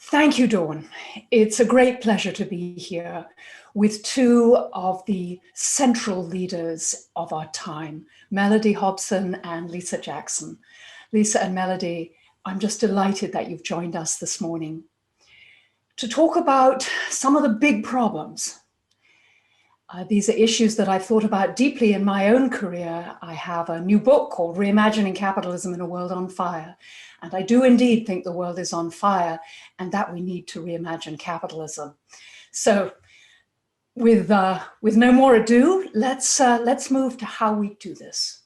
Thank you, Dawn. It's a great pleasure to be here with two of the central leaders of our time, Melody Hobson and Lisa Jackson. Lisa and Melody, I'm just delighted that you've joined us this morning to talk about some of the big problems. These are issues that I've thought about deeply in my own career. I have a new book called Reimagining Capitalism in a World on Fire. And I do indeed think the world is on fire and that we need to reimagine capitalism. So with no more ado, let's move to how we do this.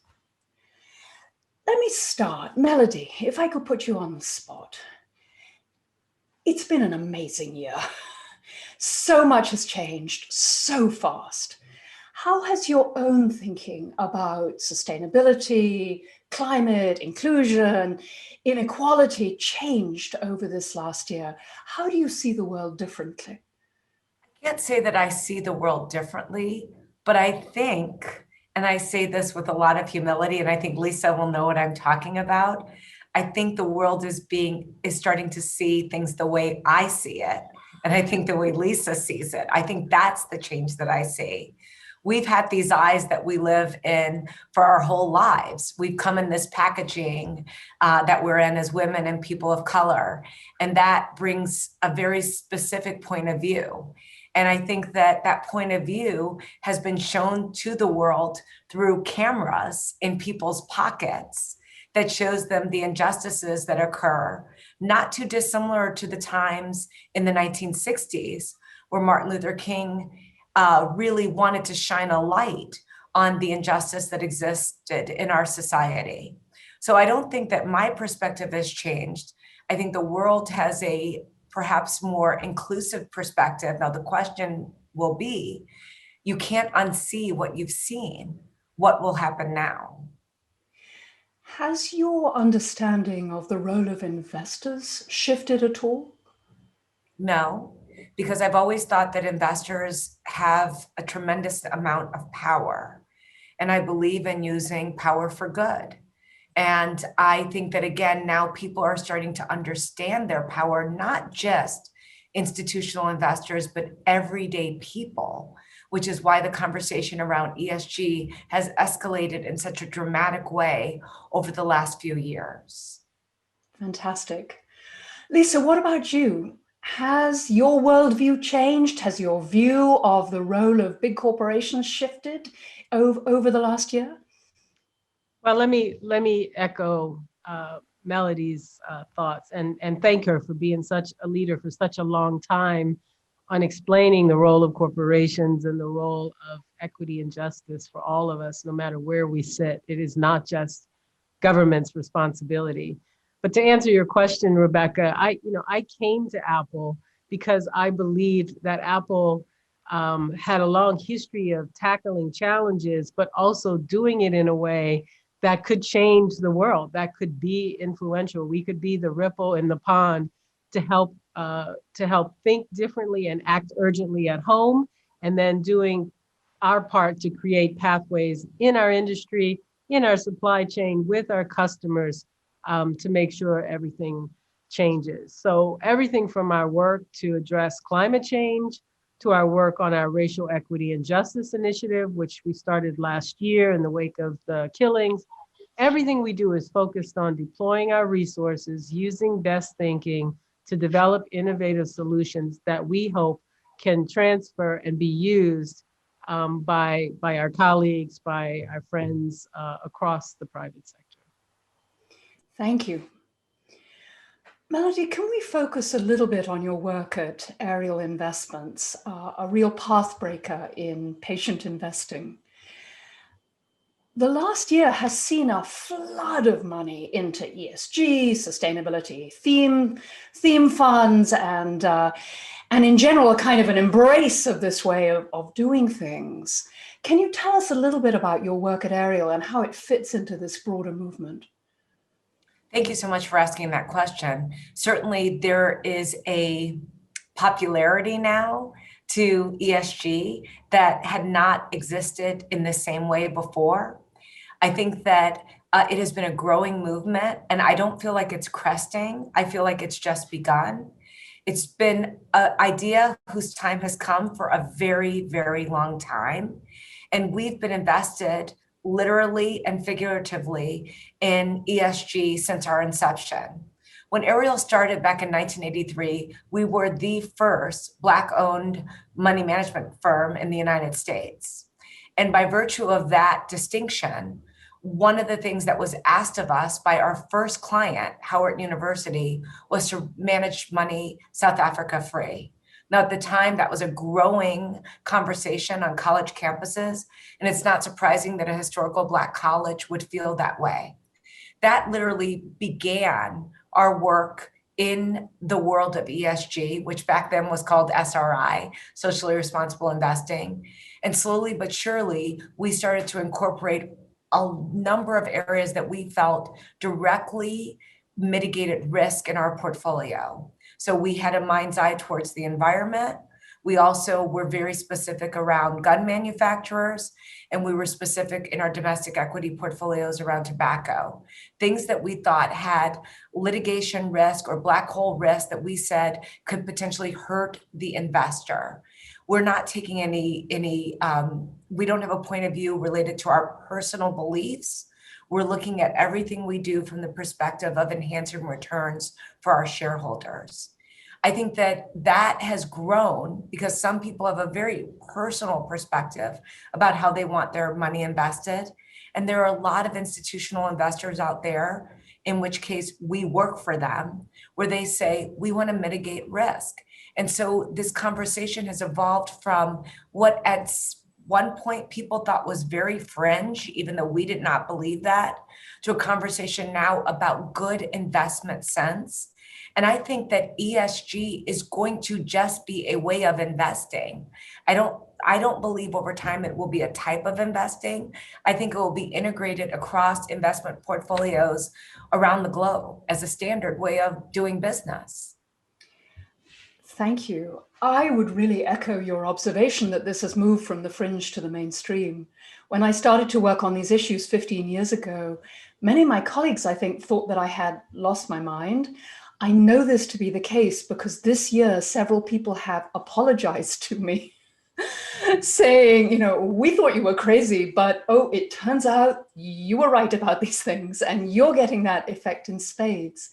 Let me start. Melody, if I could put you on the spot. It's been an amazing year. So much has changed so fast. How has your own thinking about sustainability, climate, inclusion, inequality changed over this last year? How do you see the world differently? I can't say that I see the world differently, but I think, and I say this with a lot of humility, and I think Lisa will know what I'm talking about. I think the world is starting to see things the way I see it. And I think the way Lisa sees it, I think that's the change that I see. We've had these eyes that we live in for our whole lives. We've come in this packaging that we're in as women and people of color. And that brings a very specific point of view. And I think that that point of view has been shown to the world through cameras in people's pockets that shows them the injustices that occur, not too dissimilar to the times in the 1960s, where Martin Luther King really wanted to shine a light on the injustice that existed in our society. So I don't think that my perspective has changed. I think the world has a perhaps more inclusive perspective. Now the question will be, you can't unsee what you've seen. What will happen now? Has your understanding of the role of investors shifted at all? No, because I've always thought that investors have a tremendous amount of power. And I believe in using power for good. And I think that, again, now people are starting to understand their power, not just institutional investors, but everyday people, which is why the conversation around ESG has escalated in such a dramatic way over the last few years. Fantastic. Lisa, what about you? Has your worldview changed? Has your view of the role of big corporations shifted over the last year? Well, let me echo Melody's thoughts and thank her for being such a leader for such a long time on explaining the role of corporations and the role of equity and justice for all of us, no matter where we sit. It is not just government's responsibility. But to answer your question, Rebecca, I came to Apple because I believed that Apple had a long history of tackling challenges, but also doing it in a way that could change the world, that could be influential. We could be the ripple in the pond to help think differently and act urgently at home, and then doing our part to create pathways in our industry, in our supply chain, with our customers, to make sure everything changes. So everything from our work to address climate change, to our work on our racial equity and justice initiative, which we started last year in the wake of the killings. Everything we do is focused on deploying our resources, using best thinking to develop innovative solutions that we hope can transfer and be used by our colleagues, by our friends across the private sector. Thank you. Melody, can we focus a little bit on your work at Ariel Investments, a real pathbreaker in patient investing? The last year has seen a flood of money into ESG, sustainability, theme funds, and in general, a kind of an embrace of this way of doing things. Can you tell us a little bit about your work at Ariel and how it fits into this broader movement? Thank you so much for asking that question. Certainly, there is a popularity now to ESG that had not existed in the same way before. I think that it has been a growing movement, and I don't feel like it's cresting. I feel like it's just begun. It's been an idea whose time has come for a very, very long time. And we've been invested literally and figuratively in ESG since our inception. When Ariel started back in 1983, we were the first Black-owned money management firm in the United States. And by virtue of that distinction, one of the things that was asked of us by our first client, Howard University, was to manage money South Africa free. Now, at the time, that was a growing conversation on college campuses, and it's not surprising that a historical Black college would feel that way. That literally began our work in the world of ESG, which back then was called SRI, socially responsible investing. And slowly but surely, we started to incorporate a number of areas that we felt directly mitigated risk in our portfolio. So we had a mind's eye towards the environment. We also were very specific around gun manufacturers, and we were specific in our domestic equity portfolios around tobacco. Things that we thought had litigation risk or black hole risk that we said could potentially hurt the investor. We're not taking we don't have a point of view related to our personal beliefs. We're looking at everything we do from the perspective of enhancing returns for our shareholders. I think that has grown because some people have a very personal perspective about how they want their money invested. And there are a lot of institutional investors out there, in which case we work for them, where they say, we want to mitigate risk. And so this conversation has evolved from what at one point people thought was very fringe, even though we did not believe that, to a conversation now about good investment sense. And I think that ESG is going to just be a way of investing. I don't believe over time it will be a type of investing. I think it will be integrated across investment portfolios around the globe as a standard way of doing business. Thank you. I would really echo your observation that this has moved from the fringe to the mainstream. When I started to work on these issues 15 years ago, many of my colleagues, I think, thought that I had lost my mind. I know this to be the case because this year, several people have apologized to me saying, we thought you were crazy, but it turns out you were right about these things and you're getting that effect in spades.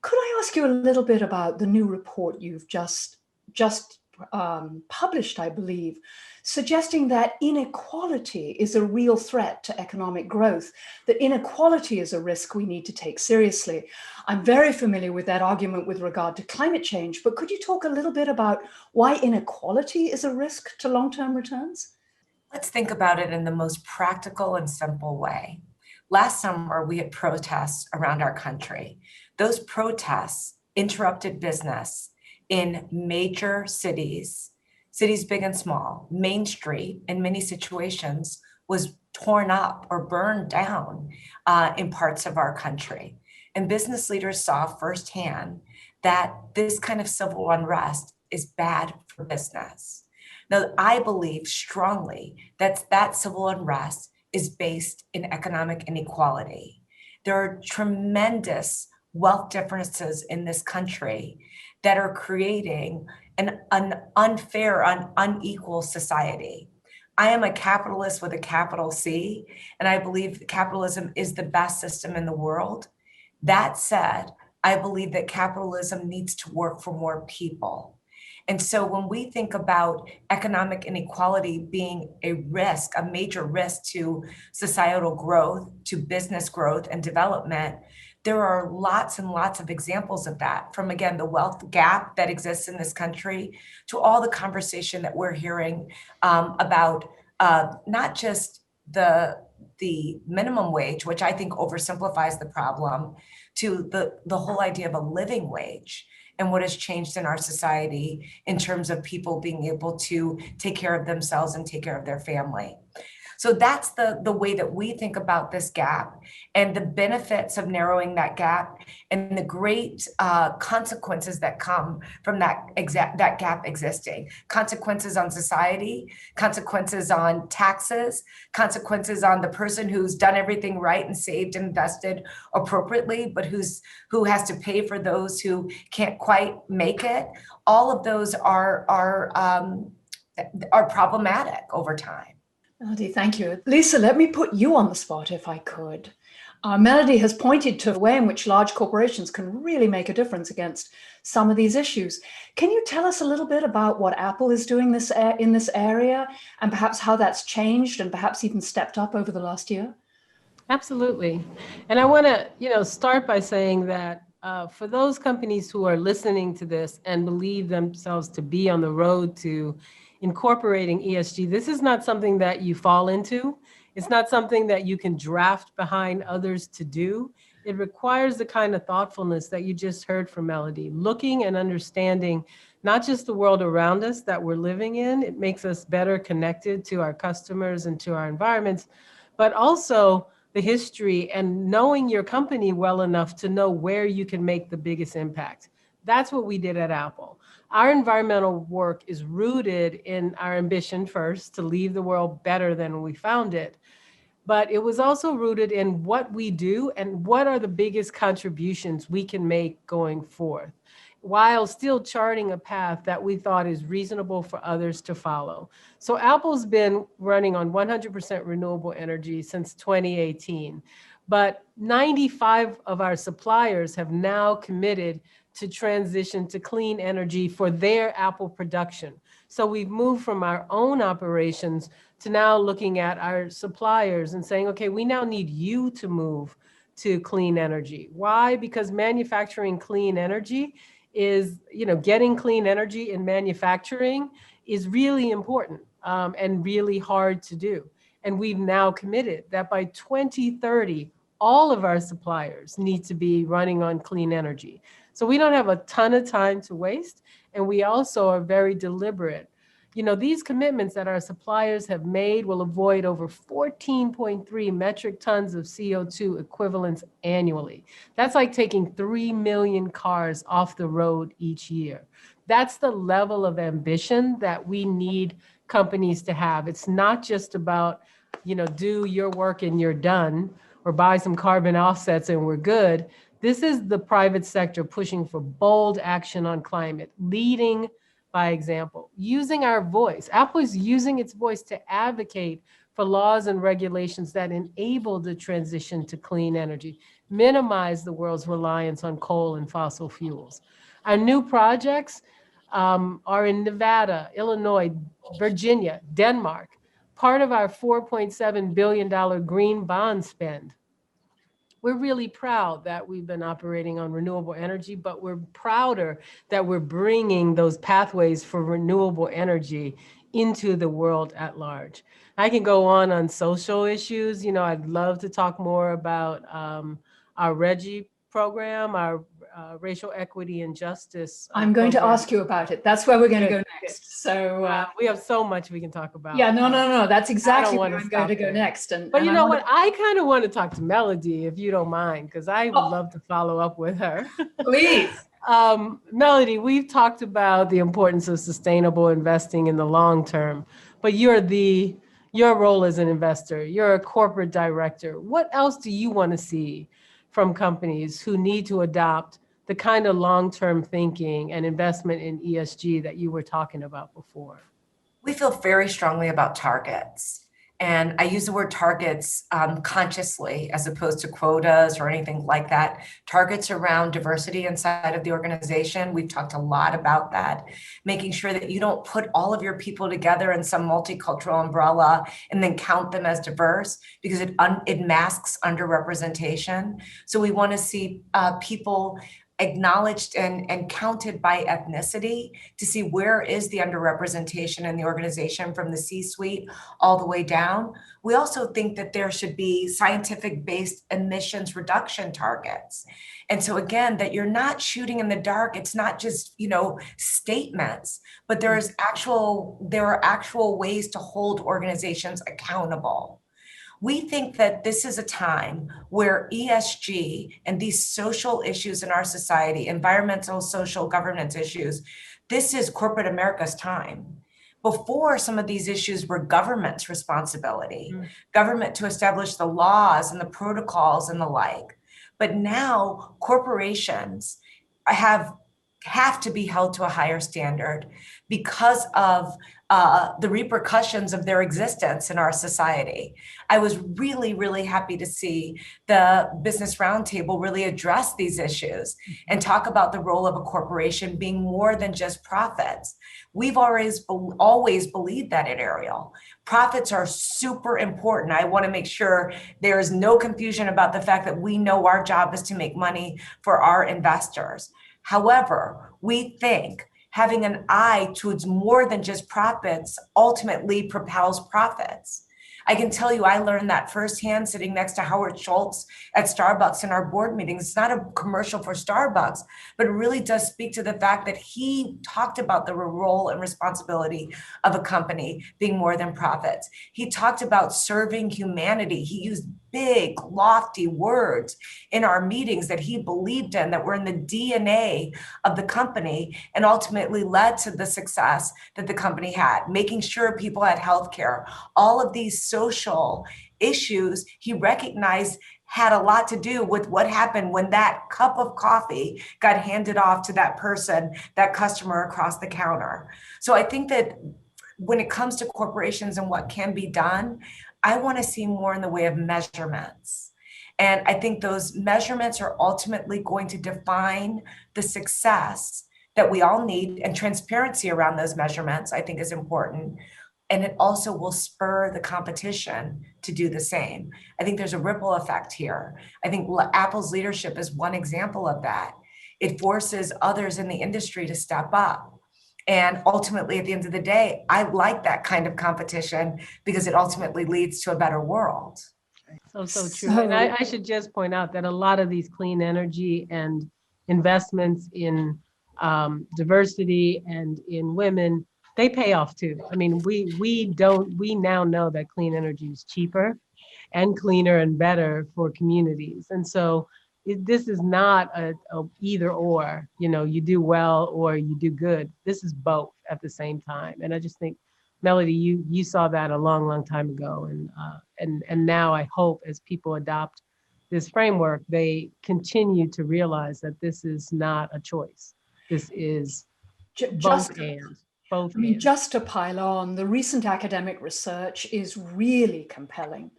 Could I ask you a little bit about the new report you've just published, I believe, suggesting that inequality is a real threat to economic growth, that inequality is a risk we need to take seriously. I'm very familiar with that argument with regard to climate change, but could you talk a little bit about why inequality is a risk to long-term returns? Let's think about it in the most practical and simple way. Last summer, we had protests around our country. Those protests interrupted business in major cities big and small. Main Street, in many situations, was torn up or burned down in parts of our country. And business leaders saw firsthand that this kind of civil unrest is bad for business. Now, I believe strongly that civil unrest is based in economic inequality. There are tremendous wealth differences in this country that are creating an unfair, unequal society. I am a capitalist with a capital C, and I believe capitalism is the best system in the world. That said, I believe that capitalism needs to work for more people. And so when we think about economic inequality being a risk, a major risk to societal growth, to business growth and development, there are lots and lots of examples of that, from, again, the wealth gap that exists in this country to all the conversation that we're hearing about not just the minimum wage, which I think oversimplifies the problem, to the whole idea of a living wage and what has changed in our society in terms of people being able to take care of themselves and take care of their family. So that's the way that we think about this gap and the benefits of narrowing that gap and the great consequences that come from that gap existing. Consequences on society, consequences on taxes, consequences on the person who's done everything right and saved and invested appropriately, but who has to pay for those who can't quite make it. All of those are problematic over time. Melody, thank you. Lisa, let me put you on the spot if I could. Melody has pointed to the way in which large corporations can really make a difference against some of these issues. Can you tell us a little bit about what Apple is doing in this area and perhaps how that's changed and perhaps even stepped up over the last year? Absolutely. And I want to, start by saying that for those companies who are listening to this and believe themselves to be on the road to incorporating ESG, this is not something that you fall into. It's not something that you can draft behind others to do. It requires the kind of thoughtfulness that you just heard from Melody, looking and understanding not just the world around us that we're living in. It makes us better connected to our customers and to our environments, but also the history and knowing your company well enough to know where you can make the biggest impact. That's what we did at Apple. Our environmental work is rooted in our ambition first to leave the world better than we found it. But it was also rooted in what we do and what are the biggest contributions we can make going forth, while still charting a path that we thought is reasonable for others to follow. So Apple's been running on 100% renewable energy since 2018, but 95 of our suppliers have now committed to transition to clean energy for their Apple production. So we've moved from our own operations to now looking at our suppliers and saying, okay, we now need you to move to clean energy. Why? Because manufacturing clean energy is, getting clean energy in manufacturing is really important and really hard to do. And we've now committed that by 2030, all of our suppliers need to be running on clean energy. So we don't have a ton of time to waste. And we also are very deliberate. These commitments that our suppliers have made will avoid over 14.3 metric tons of CO2 equivalents annually. That's like taking 3 million cars off the road each year. That's the level of ambition that we need companies to have. It's not just about, do your work and you're done, or buy some carbon offsets and we're good. This is the private sector pushing for bold action on climate, leading by example, using our voice. Apple is using its voice to advocate for laws and regulations that enable the transition to clean energy, minimize the world's reliance on coal and fossil fuels. Our new projects are in Nevada, Illinois, Virginia, Denmark, part of our $4.7 billion green bond spend. We're really proud that we've been operating on renewable energy, but we're prouder that we're bringing those pathways for renewable energy into the world at large. I can go on social issues. I'd love to talk more about our REGI program, our racial equity and justice. I'm going to ask you about it. That's where we're going to go next. So we have so much we can talk about. Yeah, no. That's exactly where I'm going to go next. But you know what? I kind of want to talk to Melody, if you don't mind, because I would love to follow up with her. Please. Melody, we've talked about the importance of sustainable investing in the long term, but your role as an investor, you're a corporate director. What else do you want to see from companies who need to adopt the kind of long-term thinking and investment in ESG that you were talking about before? We feel very strongly about targets. And I use the word targets consciously as opposed to quotas or anything like that. Targets around diversity inside of the organization. We've talked a lot about that, making sure that you don't put all of your people together in some multicultural umbrella and then count them as diverse, because it masks underrepresentation. So we want to see people acknowledged and counted by ethnicity to see where is the underrepresentation in the organization from the C-suite all the way down. We also think that there should be scientific-based emissions reduction targets. And so again, that you're not shooting in the dark. It's not just, statements, but there are actual ways to hold organizations accountable. We think that this is a time where ESG and these social issues in our society, environmental, social, governance issues, this is corporate America's time. Before, some of these issues were government's responsibility, government to establish the laws and the protocols and the like. But now corporations have to be held to a higher standard because of the repercussions of their existence in our society. I was really, really happy to see the Business Roundtable really address these issues and talk about the role of a corporation being more than just profits. We've always believed that at Ariel. Profits are super important. I want to make sure there is no confusion about the fact that we know our job is to make money for our investors. However, we think having an eye towards more than just profits ultimately propels profits. I can tell you, I learned that firsthand sitting next to Howard Schultz at Starbucks in our board meetings. It's not a commercial for Starbucks, but it really does speak to the fact that he talked about the role and responsibility of a company being more than profits. He talked about serving humanity. He used big, lofty words in our meetings that he believed in, that were in the DNA of the company, and ultimately led to the success that the company had, making sure people had healthcare. All of these social issues he recognized had a lot to do with what happened when that cup of coffee got handed off to that person, that customer across the counter. So I think that when it comes to corporations and what can be done, I want to see more in the way of measurements. And I think those measurements are ultimately going to define the success that we all need, and transparency around those measurements, I think, is important. And it also will spur the competition to do the same. I think there's a ripple effect here. I think Apple's leadership is one example of that. It forces others in the industry to step up. And ultimately, at the end of the day, I like that kind of competition because it ultimately leads to a better world. So true. And I should just point out that a lot of these clean energy and investments in diversity and in women, they pay off too. I mean, we now know that clean energy is cheaper and cleaner and better for communities. And so this is not a either or, you do well or you do good. This is both at the same time. And I just think, Melody, you saw that a long, long time ago. And now I hope as people adopt this framework, they continue to realize that this is not a choice. This is both and. Just to pile on, the recent academic research is really compelling.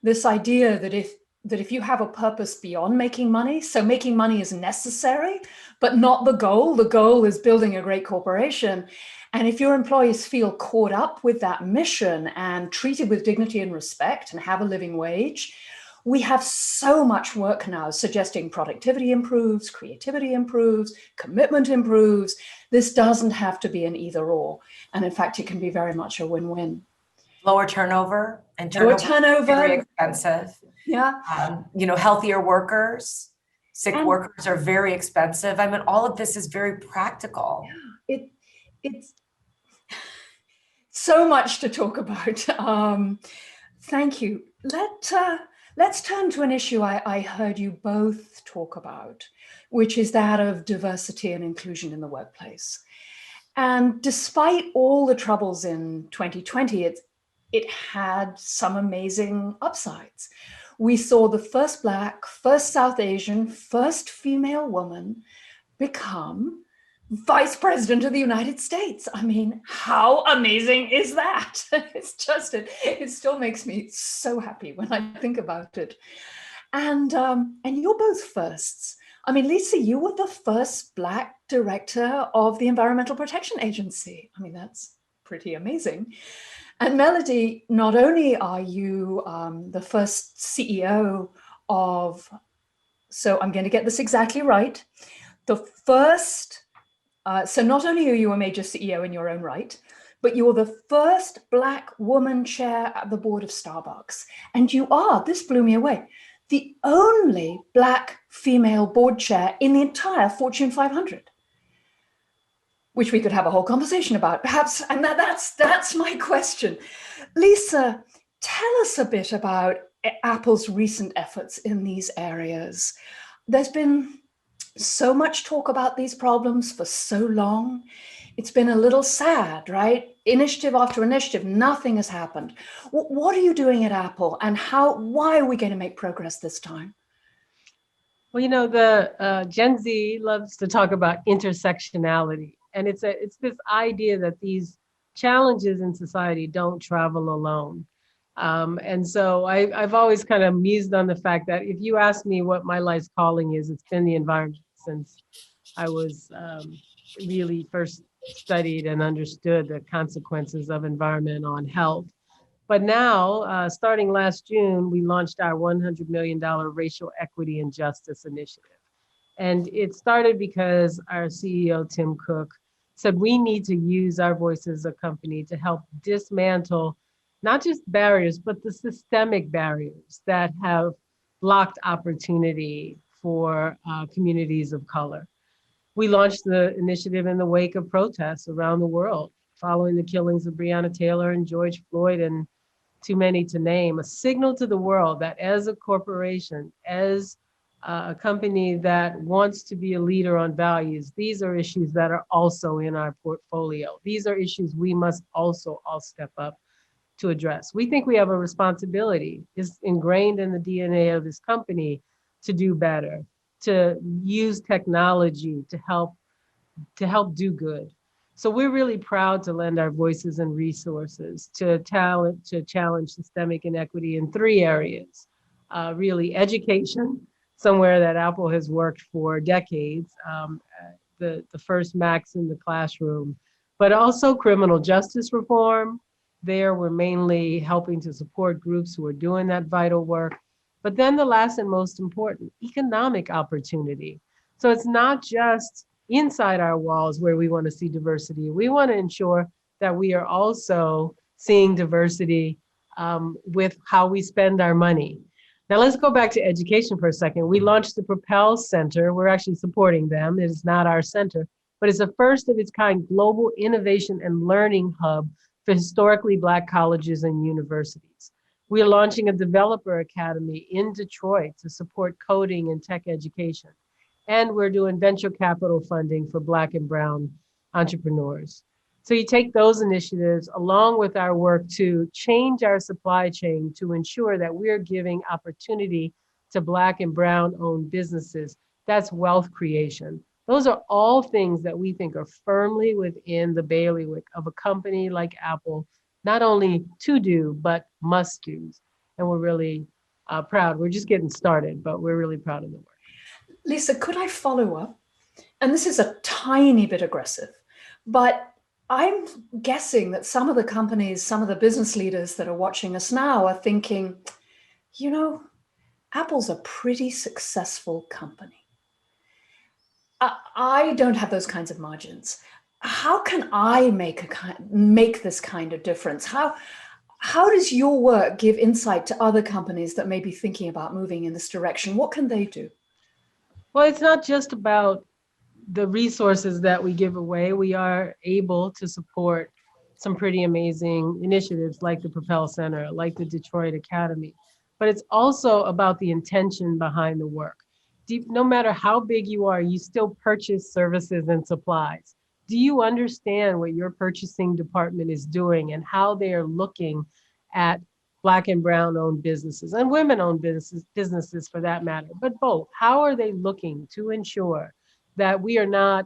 This idea that if you have a purpose beyond making money, so making money is necessary, but not the goal is building a great corporation. And if your employees feel caught up with that mission and treated with dignity and respect and have a living wage, we have so much work now suggesting productivity improves, creativity improves, commitment improves. This doesn't have to be an either or. And in fact, it can be very much a win-win. Lower turnover, and turnover is very expensive. Yeah. Healthier workers, sick workers are very expensive. I mean, all of this is very practical. It's so much to talk about. Thank you. Let's turn to an issue I heard you both talk about, which is that of diversity and inclusion in the workplace. And despite all the troubles in 2020, it had some amazing upsides. We saw the first Black, first South Asian, first female woman become Vice President of the United States. I mean, how amazing is that? It still makes me so happy when I think about it. And you're both firsts. I mean, Lisa, you were the first Black director of the Environmental Protection Agency. I mean, that's pretty amazing. And Melody, not only are you the first CEO of, so I'm going to get this exactly right, the first, so not only are you a major CEO in your own right, but you're the first Black woman chair at the board of Starbucks. And you are, this blew me away, the only Black female board chair in the entire Fortune 500, which we could have a whole conversation about, perhaps. And that's my question. Lisa, tell us a bit about Apple's recent efforts in these areas. There's been so much talk about these problems for so long. It's been a little sad, right? Initiative after initiative, nothing has happened. What are you doing at Apple, and why are we going to make progress this time? Well, the Gen Z loves to talk about intersectionality, and it's this idea that these challenges in society don't travel alone. And so I've always kind of mused on the fact that if you ask me what my life's calling is, it's been the environment since I was really first studied and understood the consequences of environment on health. But now, starting last June, we launched our $100 million Racial Equity and Justice Initiative. And it started because our CEO, Tim Cook, said we need to use our voice as a company to help dismantle not just barriers, but the systemic barriers that have blocked opportunity for communities of color. We launched the initiative in the wake of protests around the world following the killings of Breonna Taylor and George Floyd, and too many to name, a signal to the world that as a corporation, as a company that wants to be a leader on values, these are issues that are also in our portfolio. These are issues we must also all step up to address. We think we have a responsibility. It's ingrained in the DNA of this company to do better, to use technology to help do good. So we're really proud to lend our voices and resources to challenge systemic inequity in three areas. Really, education, somewhere that Apple has worked for decades, the first Macs in the classroom, but also criminal justice reform. There, we're mainly helping to support groups who are doing that vital work. But then the last and most important, economic opportunity. So it's not just inside our walls where we want to see diversity. We want to ensure that we are also seeing diversity with how we spend our money. Now let's go back to education for a second. We launched the Propel Center. We're actually supporting them. It is not our center, but it's a first of its kind global innovation and learning hub for historically Black colleges and universities. We are launching a developer academy in Detroit to support coding and tech education. And we're doing venture capital funding for Black and brown entrepreneurs. So you take those initiatives along with our work to change our supply chain to ensure that we're giving opportunity to Black and brown owned businesses. That's wealth creation. Those are all things that we think are firmly within the bailiwick of a company like Apple, not only to do, but must do. And we're really proud. We're just getting started, but we're really proud of the work. Lisa, could I follow up? And this is a tiny bit aggressive, but I'm guessing that some of the companies, some of the business leaders that are watching us now are thinking, Apple's a pretty successful company. I don't have those kinds of margins. How can I make this kind of difference? How does your work give insight to other companies that may be thinking about moving in this direction? What can they do? Well, it's not just about the resources that we give away. We are able to support some pretty amazing initiatives like the Propel Center, like the Detroit Academy, but it's also about the intention behind the work. No matter how big you are, you still purchase services and supplies. Do you understand what your purchasing department is doing and how they are looking at Black and brown owned businesses and women owned businesses for that matter, but both? How are they looking to ensure that we are not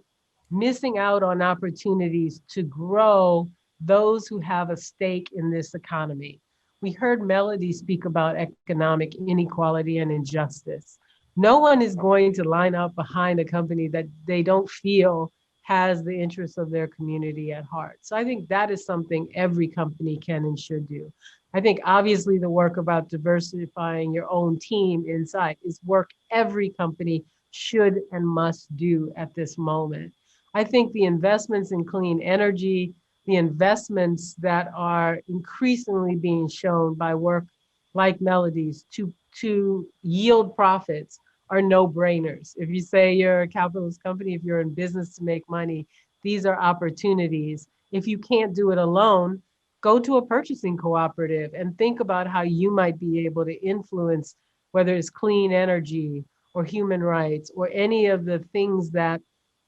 missing out on opportunities to grow those who have a stake in this economy? We heard Melody speak about economic inequality and injustice. No one is going to line up behind a company that they don't feel has the interests of their community at heart. So I think that is something every company can and should do. I think obviously the work about diversifying your own team inside is work every company should and must do at this moment. I think the investments in clean energy, the investments that are increasingly being shown by work like Melody's to to yield profits are no-brainers. If you say you're a capitalist company, if you're in business to make money, these are opportunities. If you can't do it alone, go to a purchasing cooperative and think about how you might be able to influence whether it's clean energy or human rights or any of the things that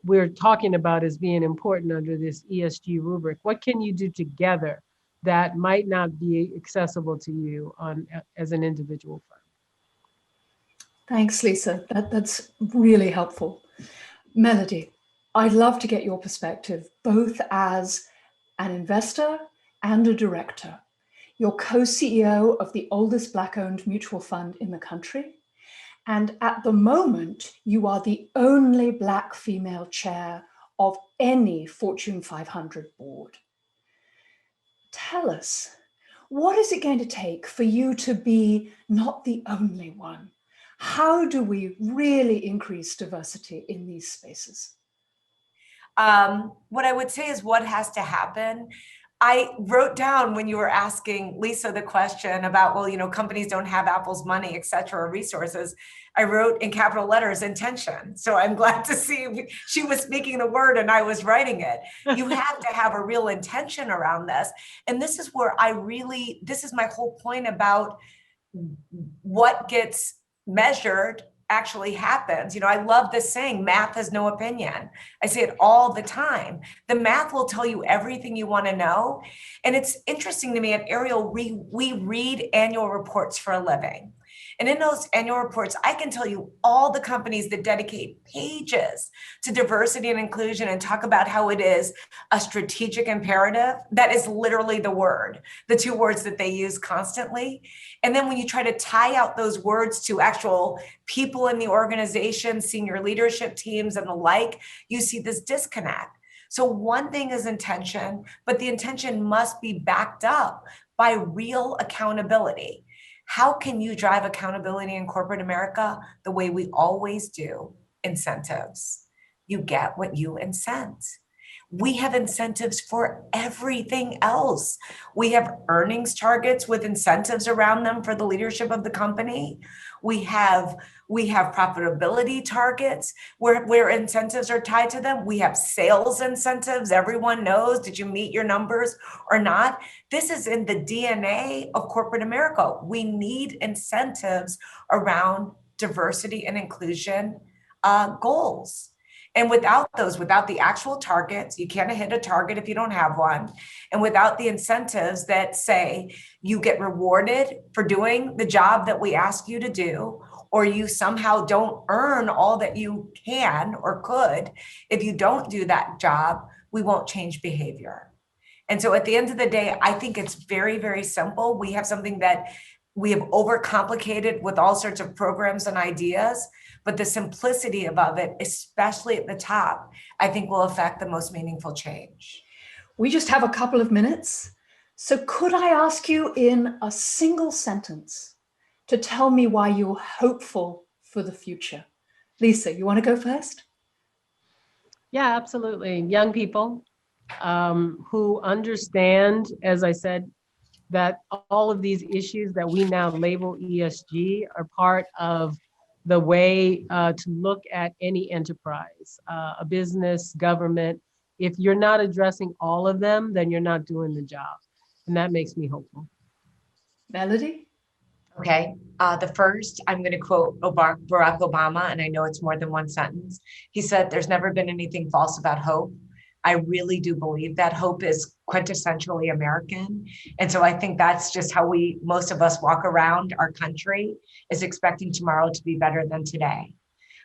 we're talking about as being important under this ESG rubric. What can you do together that might not be accessible to you as an individual firm? Thanks, Lisa. That's really helpful. Melody, I'd love to get your perspective, both as an investor and a director. You're co-CEO of the oldest Black-owned mutual fund in the country. And at the moment, you are the only Black female chair of any Fortune 500 board. Tell us, what is it going to take for you to be not the only one? How do we really increase diversity in these spaces? What I would say is what has to happen. I wrote down when you were asking Lisa the question about, well, you know, companies don't have Apple's money, et cetera, resources. I wrote in capital letters, intention. So I'm glad to see she was speaking the word and I was writing it. You have to have a real intention around this. And this is where this is my whole point about what gets measured actually happens. You know, I love this saying, math has no opinion. I say it all the time. The math will tell you everything you want to know. And it's interesting to me at Ariel, we read annual reports for a living. And in those annual reports, I can tell you all the companies that dedicate pages to diversity and inclusion and talk about how it is a strategic imperative. That is literally the two words that they use constantly. And then when you try to tie out those words to actual people in the organization, senior leadership teams and the like, you see this disconnect. So one thing is intention, but the intention must be backed up by real accountability. How can you drive accountability in corporate America? The way we always do, incentives. You get what you incent. We have incentives for everything else. We have earnings targets with incentives around them for the leadership of the company. We have profitability targets where incentives are tied to them. We have sales incentives. Everyone knows, did you meet your numbers or not? This is in the DNA of corporate America. We need incentives around diversity and inclusion goals. And without the actual targets, you can't hit a target if you don't have one. And without the incentives that say you get rewarded for doing the job that we ask you to do, or you somehow don't earn all that you can or could, if you don't do that job, we won't change behavior. And so at the end of the day, I think it's very, very simple. We have something that we have overcomplicated with all sorts of programs and ideas, but the simplicity of it, especially at the top, I think will affect the most meaningful change. We just have a couple of minutes. So could I ask you in a single sentence to tell me why you're hopeful for the future? Lisa, you want to go first? Yeah, absolutely. Young people who understand, as I said, that all of these issues that we now label ESG are part of the way to look at any enterprise, a business, government. If you're not addressing all of them, then you're not doing the job. And that makes me hopeful. Melody? Okay. The first, I'm going to quote Barack Obama, and I know it's more than one sentence. He said, "There's never been anything false about hope." I really do believe that hope is quintessentially American. And so I think that's just how most of us walk around our country, is expecting tomorrow to be better than today.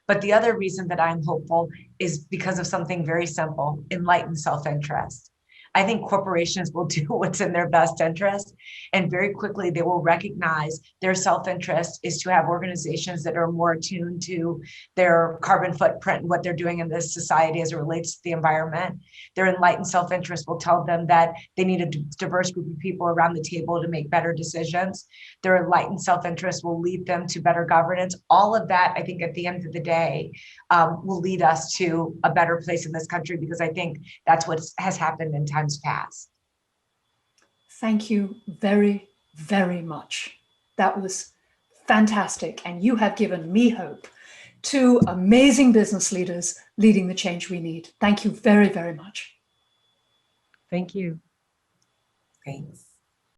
But the other reason that I'm hopeful is because of something very simple: enlightened self-interest. I think corporations will do what's in their best interest, and very quickly they will recognize their self-interest is to have organizations that are more attuned to their carbon footprint and what they're doing in this society as it relates to the environment. Their enlightened self-interest will tell them that they need a diverse group of people around the table to make better decisions. Their enlightened self-interest will lead them to better governance. All of that, I think, at the end of the day, will lead us to a better place in this country, because I think that's what has happened in times past. Thank you very, very much. That was fantastic. And you have given me hope. Two amazing business leaders leading the change we need. Thank you very, very much. Thank you. Thanks.